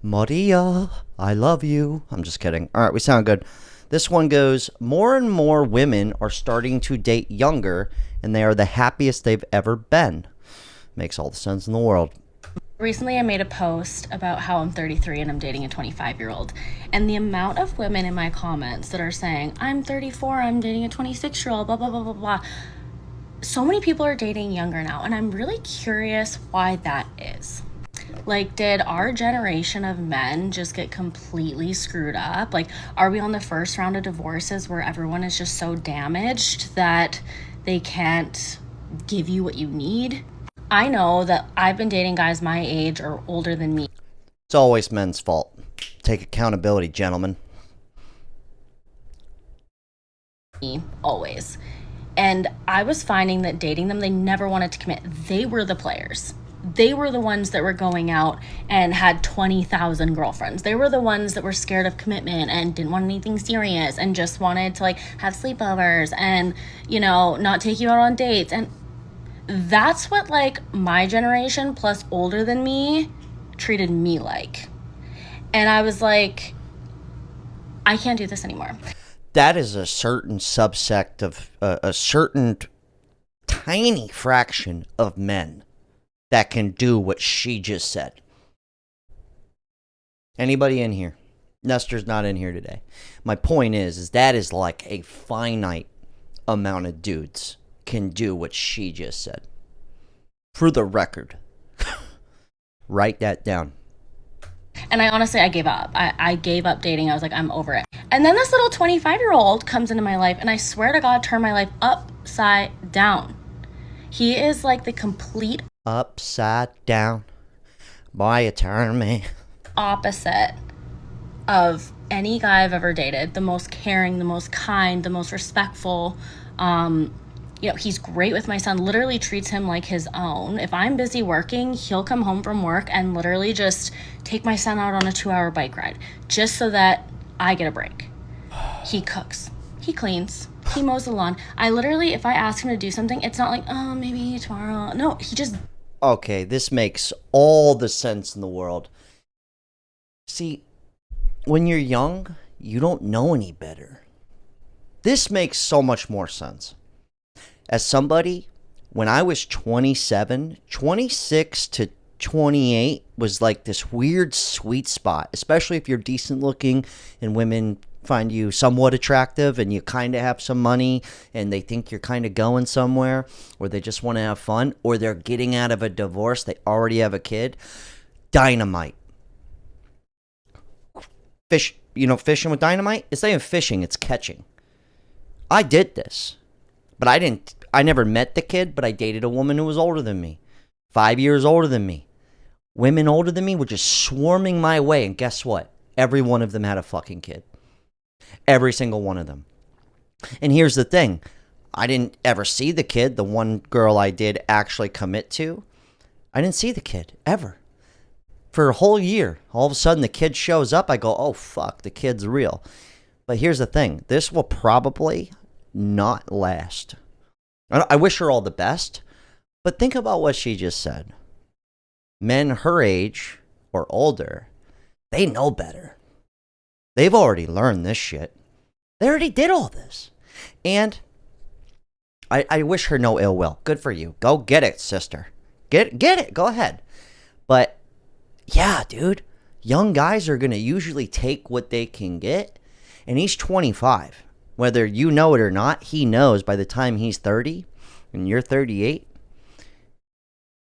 Maria, I love you. I'm just kidding. All right, we sound good. This one goes, more and more women are starting to date younger, and they are the happiest they've ever been. Makes all the sense in the world. Recently, I made a post about how I'm 33 and I'm dating a 25-year-old. And the amount of women in my comments that are saying, I'm 34, I'm dating a 26-year-old, blah, blah, blah, blah, blah. So many people are dating younger now. And I'm really curious why that is. Like, did our generation of men just get completely screwed up? Like, are we on the first round of divorces where everyone is just so damaged that they can't give you what you need? I know that I've been dating guys my age or older than me It's always men's fault. Take accountability, gentlemen. always. And I was finding that dating them, they never wanted to commit. They were the players. They were the ones that were going out and had 20,000 girlfriends. They were the ones that were scared of commitment and didn't want anything serious and just wanted to like have sleepovers and, not take you out on dates. And that's what like my generation plus older than me treated me like. And I was like, I can't do this anymore. That is a certain subsect of a certain tiny fraction of men that can do what she just said. Anybody in here? Nestor's not in here today. My point is that is like a finite amount of dudes can do what she just said. For the record. Write that down. And I gave up. I gave up dating. I was like, I'm over it. And then this little 25-year-old comes into my life, and I swear to God, turned my life upside down. He is like the complete Upside down. Boy, you turn me. opposite of any guy I've ever dated. The most caring, the most kind, the most respectful. He's great with my son, literally treats him like his own. If I'm busy working, he'll come home from work and literally just take my son out on a 2-hour bike ride just so that I get a break. He cooks, he cleans, he mows the lawn. I literally, if I ask him to do something, it's not like, oh, maybe tomorrow. No, he just Okay, this makes all the sense in the world. See, when you're young, you don't know any better. This makes so much more sense. As somebody, when I was 27, 26 to 28 was like this weird sweet spot, especially if you're decent looking and women find you somewhat attractive and you kind of have some money and they think you're kind of going somewhere, or they just want to have fun, or they're getting out of a divorce, they already have a kid. Dynamite. Fishing with dynamite? It's not even fishing, it's catching. I did this, but I never met the kid, but I dated a woman who was older than me, 5 years older than me. Women older than me were just swarming my way, and guess what? Every one of them had a fucking kid. Every single one of them. And here's the thing. I didn't ever see the kid. The one girl I did actually commit to, I didn't see the kid, ever. For a whole year. All of a sudden, the kid shows up. I go, oh, fuck, the kid's real. But here's the thing. This will probably not last. I wish her all the best, but think about what she just said. Men her age or older, they know better. They've already learned this shit. They already did all this. And I wish her no ill will. Good for you. Go get it, sister. Get it. Go ahead. But yeah, dude, young guys are going to usually take what they can get. And he's 25. Whether you know it or not, he knows by the time he's 30 and you're 38,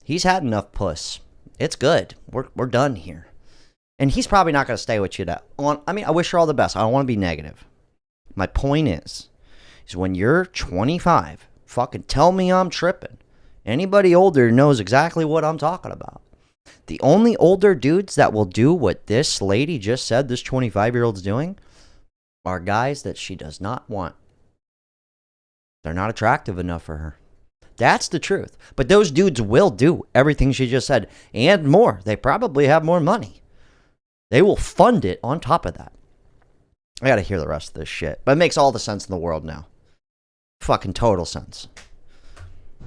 he's had enough puss. It's good. We're done here. And he's probably not going to stay with you I wish her all the best. I don't want to be negative. My point is when you're 25, fucking tell me I'm tripping. Anybody older knows exactly what I'm talking about. The only older dudes that will do what this lady just said this 25-year-old's doing are guys that she does not want. They're not attractive enough for her. That's the truth. But those dudes will do everything she just said and more. They probably have more money. They will fund it on top of that. I gotta hear the rest of this shit. But it makes all the sense in the world now. Fucking total sense.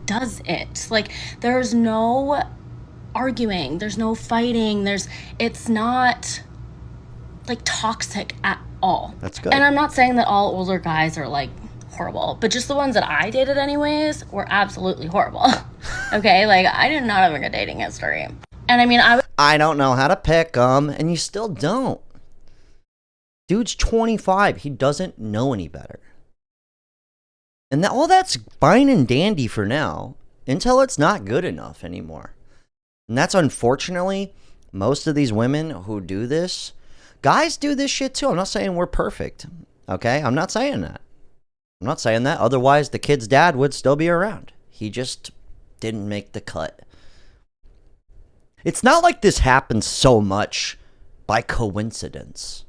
does it. Like, there's no arguing. There's no fighting. It's not like toxic at all. That's good. And I'm not saying that all older guys are like horrible, but just the ones that I dated anyways were absolutely horrible. Okay, like I did not have a good dating history. And I mean, I don't know how to pick them, and you still don't. Dude's 25. He doesn't know any better. And all that's fine and dandy for now until it's not good enough anymore. And that's unfortunately most of these women who do this. Guys do this shit too. I'm not saying we're perfect. Okay? I'm not saying that. I'm not saying that. Otherwise, the kid's dad would still be around. He just didn't make the cut. It's not like this happens so much by coincidence.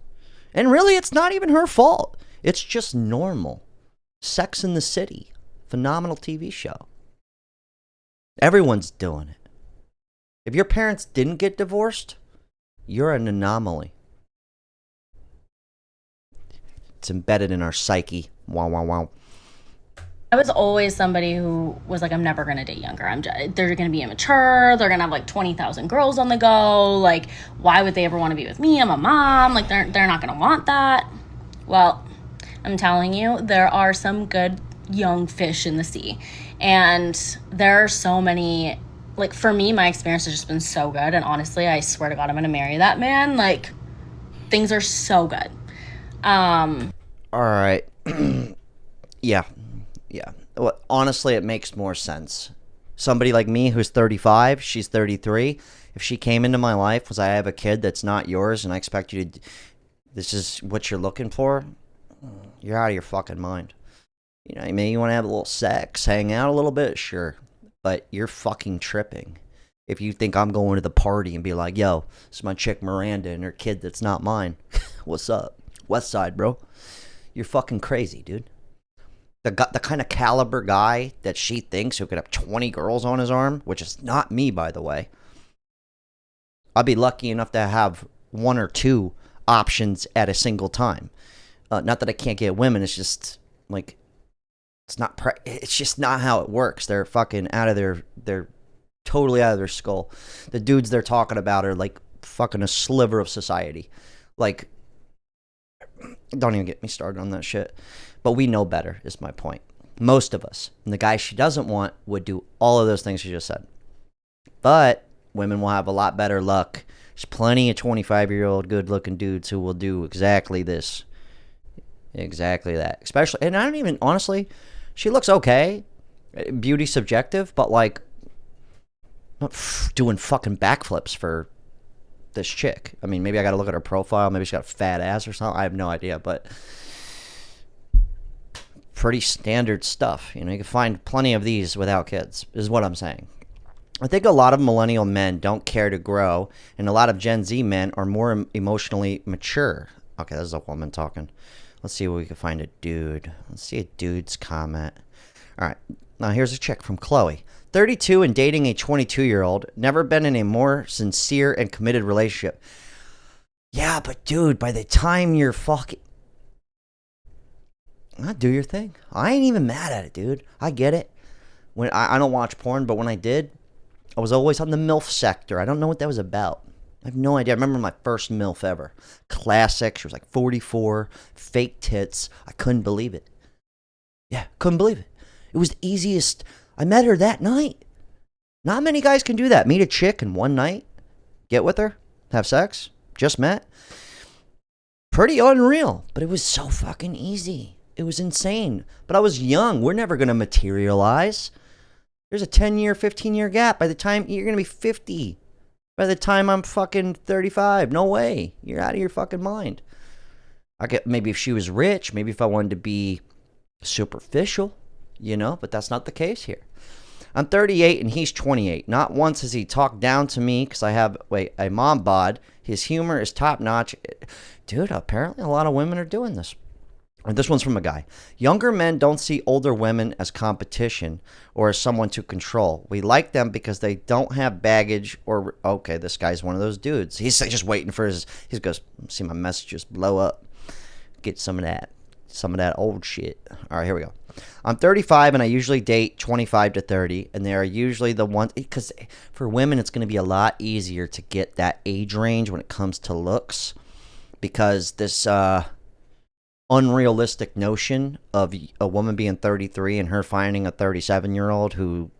And really, it's not even her fault. It's just normal. Sex in the City. Phenomenal TV show. Everyone's doing it. If your parents didn't get divorced, you're an anomaly. It's embedded in our psyche. Wow, wow, wow. I was always somebody who was like, I'm never going to date younger. They're going to be immature. They're going to have like 20,000 girls on the go. Like, why would they ever want to be with me? I'm a mom. Like, they're not going to want that. Well, I'm telling you, there are some good young fish in the sea. And there are so many, like, for me, my experience has just been so good. And honestly, I swear to God, I'm going to marry that man. Like, things are so good. All right. Yeah. Well, honestly, it makes more sense. Somebody like me who's 35, she's 33. If she came into my life, was I have a kid that's not yours and I expect you to, this is what you're looking for, you're out of your fucking mind. You know, maybe you want to have a little sex, hang out a little bit, sure. But you're fucking tripping. If you think I'm going to the party and be like, yo, this is my chick Miranda and her kid that's not mine. What's up? West Side, bro. You're fucking crazy, dude. The kind of caliber guy that she thinks who could have 20 girls on his arm, which is not me, by the way. I'd be lucky enough to have one or two options at a single time. Not that I can't get women. It's just like it's just not how it works. They're fucking out of they're totally out of their skull. The dudes they're talking about are like fucking a sliver of society. Like, don't even get me started on that shit. But we know better, is my point. Most of us. And the guy she doesn't want would do all of those things she just said. But women will have a lot better luck. There's plenty of 25-year-old good-looking dudes who will do exactly this. Exactly that. Especially, and I don't even, honestly, she looks okay. Beauty's subjective, but like, not doing fucking backflips for this chick. I mean, maybe I got to look at her profile. Maybe she's got a fat ass or something. I have no idea, but pretty standard stuff. You know, you can find plenty of these without kids, is what I'm saying. I think a lot of millennial men don't care to grow, and a lot of Gen Z men are more emotionally mature. Okay, this is a woman talking. Let's see if we can find a dude. Let's see a dude's comment. All right, now here's a chick from Chloe. 32 and dating a 22-year-old. Never been in a more sincere and committed relationship. Yeah, but dude, by the time you're fucking... do your thing. I ain't even mad at it, dude. I get it. When I don't watch porn, but when I did, I was always on the MILF sector. I don't know what that was about. I have no idea. I remember my first MILF ever. Classic. She was like 44, fake tits. I couldn't believe it. Yeah, couldn't believe it. It was the easiest. I met her that night. Not many guys can do that. Meet a chick in one night, get with her, have sex, just met. Pretty unreal, but it was so fucking easy. It was insane. But I was young. We're never going to materialize. There's a 10-year, 15-year gap. By the time you're going to be 50. By the time I'm fucking 35. No way. You're out of your fucking mind. Maybe if she was rich, maybe if I wanted to be superficial, you know, but that's not the case here. I'm 38 and he's 28. Not once has he talked down to me because I have, a mom bod. His humor is top notch. Dude, apparently a lot of women are doing this. And this one's from a guy. Younger men don't see older women as competition or as someone to control. We like them because they don't have baggage or... Okay, this guy's one of those dudes. He's just waiting for his... He goes, see my messages blow up. Get some of that old shit. All right, here we go. I'm 35 and I usually date 25 to 30, and they are usually the ones, because for women it's going to be a lot easier to get that age range when it comes to looks, because this unrealistic notion of a woman being 33 and her finding a 37-year-old who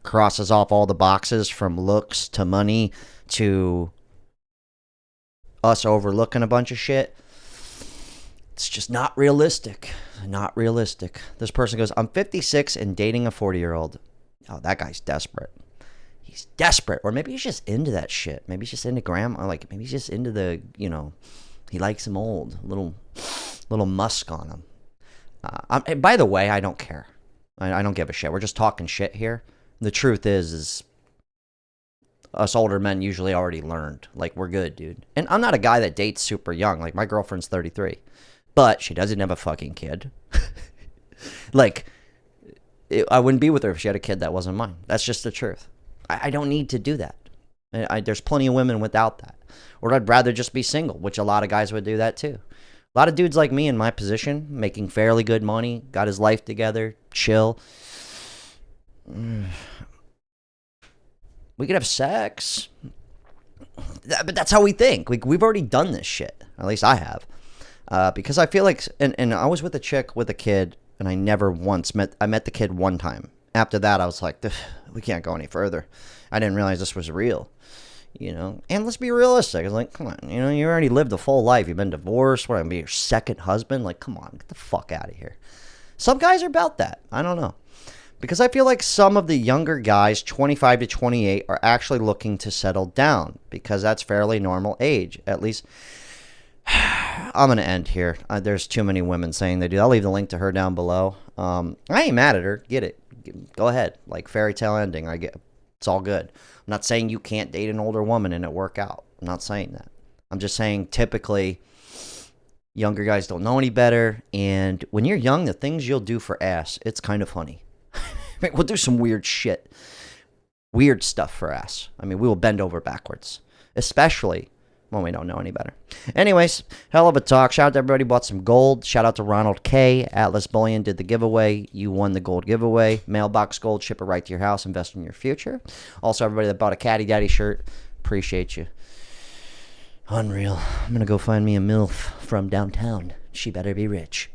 crosses off all the boxes from looks to money to us overlooking a bunch of shit. It's just not realistic. Not realistic. This person goes, I'm 56 and dating a 40-year-old. Oh, that guy's desperate. He's desperate. Or maybe he's just into that shit. Maybe he's just into grandma. Like, maybe he's just into the, he likes him old. Little musk on him. And by the way, I don't care. I don't give a shit. We're just talking shit here. The truth is us older men usually already learned. Like, we're good, dude. And I'm not a guy that dates super young. Like, my girlfriend's 33. But she doesn't have a fucking kid. Like, I wouldn't be with her if she had a kid that wasn't mine. That's just the truth. I don't need to do that. There's plenty of women without that. Or I'd rather just be single, which a lot of guys would do that too. A lot of dudes like me in my position, making fairly good money, got his life together, chill. We could have sex. But that's how we think. We've already done this shit. At least I have. Because I feel like, and I was with a chick with a kid, and I never once I met the kid one time. After that, I was like, we can't go any further. I didn't realize this was real, And let's be realistic. It's like, come on, you already lived a full life. You've been divorced. What, I'm gonna be your second husband? Like, come on, get the fuck out of here. Some guys are about that. I don't know. Because I feel like some of the younger guys, 25 to 28, are actually looking to settle down, because that's fairly normal age, at least. I'm going to end here. There's too many women saying they do. I'll leave the link to her down below. I ain't mad at her. Get it. Go ahead. Like, fairy tale ending. I get. It's all good. I'm not saying you can't date an older woman and it work out. I'm not saying that. I'm just saying typically younger guys don't know any better. And when you're young, the things you'll do for ass, it's kind of funny. We'll do some weird shit. Weird stuff for ass. I mean, we will bend over backwards. Especially when we don't know any better. Anyways, hell of a talk. Shout out to everybody who bought some gold. Shout out to Ronald K. Atlas Bullion did the giveaway. You won the gold giveaway. Mailbox gold. Ship it right to your house. Invest in your future. Also, everybody that bought a Caddy Daddy shirt. Appreciate you. Unreal. I'm going to go find me a MILF from downtown. She better be rich.